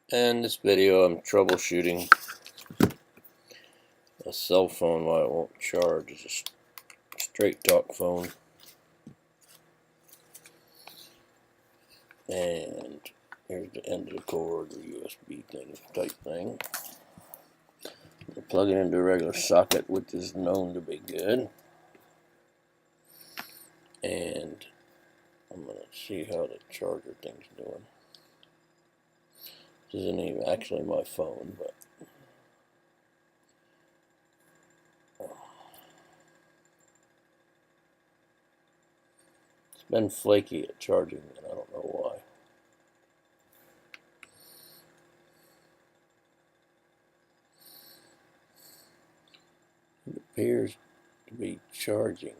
In this video, I'm troubleshooting a cell phone while it won't charge. It's a straight talk phone. And here's the end of the cord, or USB thing type thing. I plug it into a regular socket, which is known to be good. And I'm going to see how the charger thing's doing. This isn't even actually my phone, but it's been flaky at charging, and I don't know why. It appears to be charging,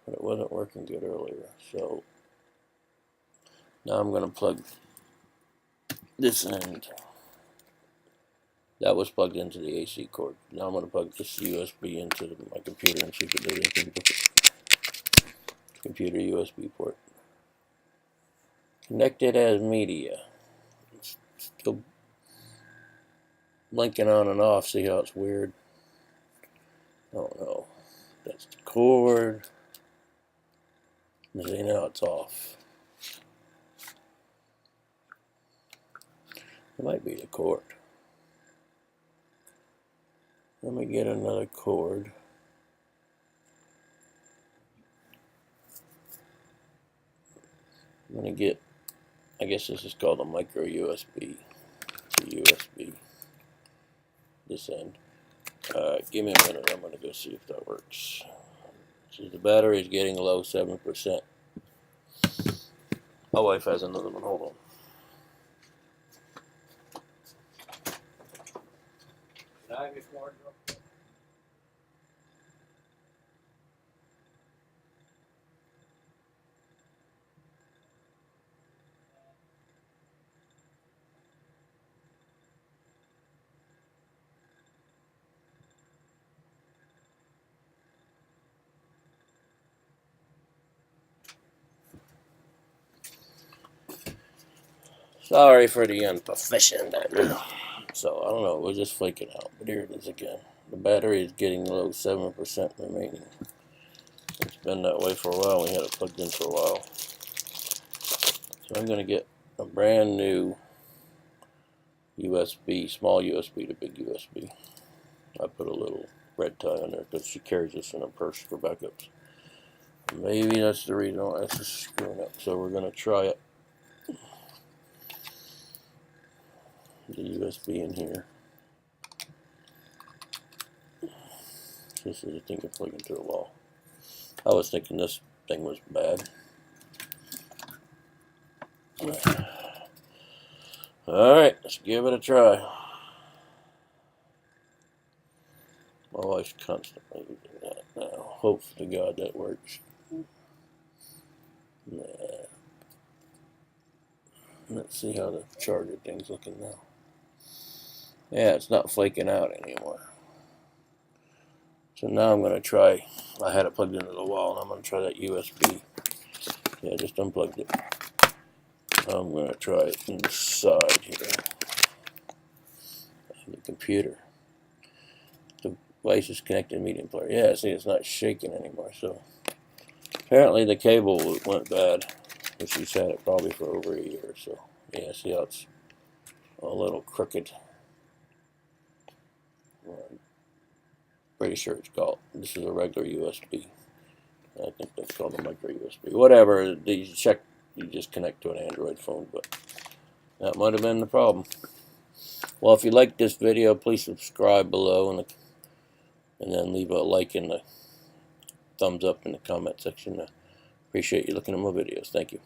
but it wasn't working good earlier. So now I'm going to plug this end. That was plugged into the AC cord. Now I'm going to plug this USB into my computer and see if it does anything with it. Computer USB port. Connected as media. It's still blinking on and off. See how it's weird? I don't know. That's the cord. See, now it's off. It might be the cord. Let me get another cord. I'm going to get, I guess this is called a micro USB. It's a USB. This end. Give me a minute. I'm going to go see if that works. So the battery is getting low, 7%. My wife has another one. Hold on. Can I have your cord? Sorry for the imperfection there. So, I don't know, we're just flaking out. But here it is again. The battery is getting low, 7% remaining. It's been that way for a while. We had it plugged in for a while. So I'm going to get a brand new USB, small USB to big USB. I put a little red tie on there because she carries this in her purse for backups. Maybe that's the reason why this is screwing up. So we're going to try it. The USB in here. This is a thing to plug into the wall. I was thinking this thing was bad. Alright, let's give it a try. My wife's constantly using that now. Hope to God that works. Nah. Let's see how the charger thing's looking now. Yeah, it's not flaking out anymore. So now I'm going to try, I had it plugged into the wall, and I'm going to try that USB. Yeah, I just unplugged it. I'm going to try it inside here. The computer. The device is connected to medium player. Yeah, see, it's not shaking anymore. So apparently the cable went bad. And she's had it probably for over a year. So yeah, see how it's a little crooked. I'm pretty sure it's called. This is a regular USB. I think that's called a micro USB. Whatever. You check. You just connect to an Android phone, but that might have been the problem. Well, if you like this video, please subscribe below and then leave a like and a thumbs up in the comment section. I appreciate you looking at my videos. Thank you.